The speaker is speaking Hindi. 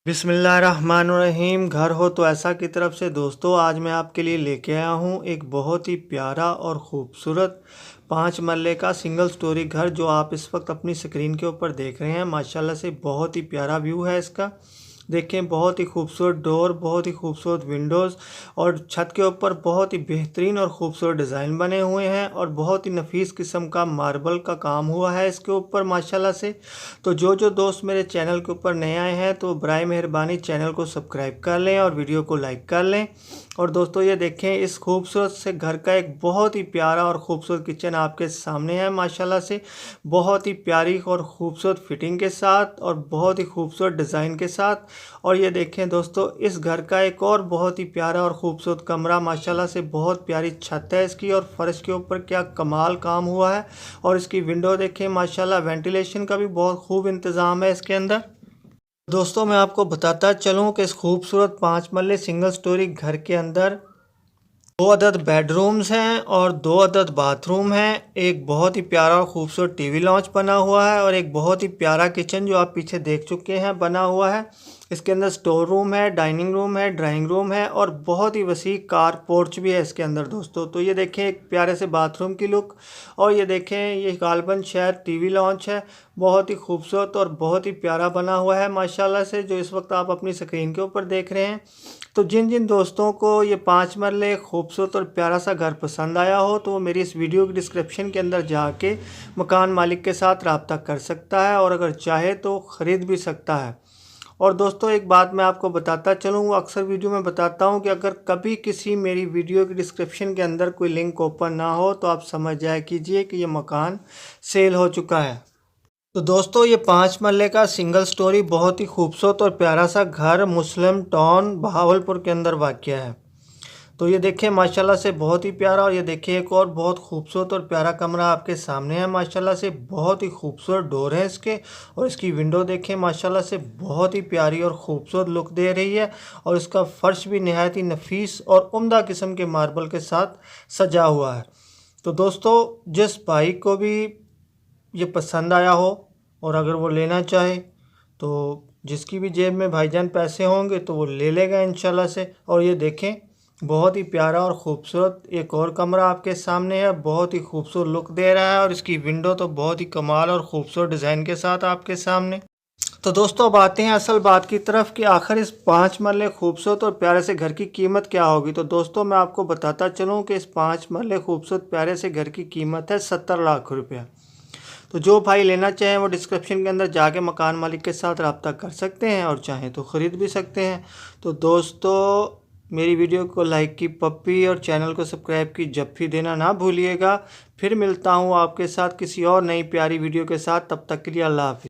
बिस्मिल्लाहिर्रहमानिर्रहीम। घर हो तो ऐसा की तरफ से दोस्तों आज मैं आपके लिए लेके आया हूँ एक बहुत ही प्यारा और ख़ूबसूरत 5 मरले का सिंगल स्टोरी घर जो आप इस वक्त अपनी स्क्रीन के ऊपर देख रहे हैं। माशाल्लाह से बहुत ही प्यारा व्यू है इसका। देखें, बहुत ही खूबसूरत डोर, बहुत ही खूबसूरत विंडोज़ और छत के ऊपर बहुत ही बेहतरीन और ख़ूबसूरत डिज़ाइन बने हुए हैं और बहुत ही नफीस किस्म का मार्बल का काम हुआ है इसके ऊपर माशाल्लाह से। तो जो दोस्त मेरे चैनल के ऊपर नए आए हैं तो बराए मेहरबानी चैनल को सब्सक्राइब कर लें और वीडियो को लाइक कर लें। और दोस्तों ये देखें, इस खूबसूरत से घर का एक बहुत ही प्यारा और ख़ूबसूरत किचन आपके सामने है माशाल्लाह से। बहुत ही प्यारी और ख़ूबसूरत फिटिंग के साथ और बहुत ही खूबसूरत डिज़ाइन के साथ। और ये देखें दोस्तों, इस घर का एक और बहुत ही प्यारा और ख़ूबसूरत कमरा माशाल्लाह से। बहुत प्यारी छत है इसकी और फर्श के ऊपर क्या कमाल काम हुआ है। और इसकी विंडो देखें माशाल्लाह, वेंटिलेशन का भी बहुत खूब इंतज़ाम है इसके अंदर। दोस्तों मैं आपको बताता चलूँ कि इस खूबसूरत 5 मरले सिंगल स्टोरी घर के अंदर 2 अदद बेडरूम्स हैं और 2 अदद बाथरूम हैं। एक बहुत ही प्यारा और ख़ूबसूरत टीवी लॉन्च बना हुआ है और एक बहुत ही प्यारा किचन जो आप पीछे देख चुके हैं बना हुआ है। इसके अंदर स्टोर रूम है, डाइनिंग रूम है, ड्राइंग रूम है और बहुत ही वसी कार पोर्च भी है इसके अंदर दोस्तों। तो ये देखें एक प्यारे से बाथरूम की लुक। और ये देखें, ये गालबन शहर टीवी लॉन्च है। बहुत ही खूबसूरत और बहुत ही प्यारा बना हुआ है माशाल्लाह से, जो इस वक्त आप अपनी स्क्रीन के ऊपर देख रहे हैं। तो जिन दोस्तों को ये 5 मरले खूबसूरत और प्यारा सा घर पसंद आया हो तो वो मेरी इस वीडियो की डिस्क्रिप्शन के अंदर जाके मकान मालिक के साथ रब्ता कर सकता है और अगर चाहे तो ख़रीद भी सकता है। और दोस्तों एक बात मैं आपको बताता चलूँ, वो अक्सर वीडियो में बताता हूँ कि अगर कभी किसी मेरी वीडियो की डिस्क्रिप्शन के अंदर कोई लिंक ओपन ना हो तो आप समझ जाया कीजिए कि ये मकान सेल हो चुका है। तो दोस्तों ये 5 मरले का सिंगल स्टोरी बहुत ही खूबसूरत और प्यारा सा घर मुस्लिम टाउन बहावलपुर के अंदर वाक़या है। तो ये देखें माशाल्लाह से बहुत ही प्यारा। और ये देखिए एक और बहुत खूबसूरत और प्यारा कमरा आपके सामने है माशाल्लाह से। बहुत ही खूबसूरत डोर है इसके और इसकी विंडो देखें माशाल्लाह से बहुत ही प्यारी और ख़ूबसूरत लुक दे रही है। और इसका फ़र्श भी नहायत ही नफीस और उम्दा किस्म के मार्बल के साथ सजा हुआ है। तो दोस्तों जिस भाई को भी ये पसंद आया हो और अगर वो लेना चाहे तो जिसकी भी जेब में भाईजान पैसे होंगे तो वो ले लेगा इंशाल्लाह से। और ये देखें बहुत ही प्यारा और ख़ूबसूरत एक और कमरा आपके सामने है। बहुत ही खूबसूरत लुक दे रहा है और इसकी विंडो तो बहुत ही कमाल और ख़ूबसूरत डिज़ाइन के साथ आपके सामने। तो दोस्तों अब आते हैं असल बात की तरफ कि आखिर इस 5 मरले खूबसूरत और प्यारे से घर की कीमत क्या होगी। तो दोस्तों मैं आपको बताता चलूँ कि इस 5 मरले खूबसूरत प्यारे से घर की कीमत है 70 लाख रुपया। तो जो भाई लेना चाहें वो डिस्क्रिप्शन के अंदर जाके मकान मालिक के साथ रब्ता कर सकते हैं और चाहें तो ख़रीद भी सकते हैं। तो दोस्तों मेरी वीडियो को लाइक की पप्पी और चैनल को सब्सक्राइब की जप्फी देना ना भूलिएगा। फिर मिलता हूँ आपके साथ किसी और नई प्यारी वीडियो के साथ। तब तक के लिए अल्लाह हाफ़िज़।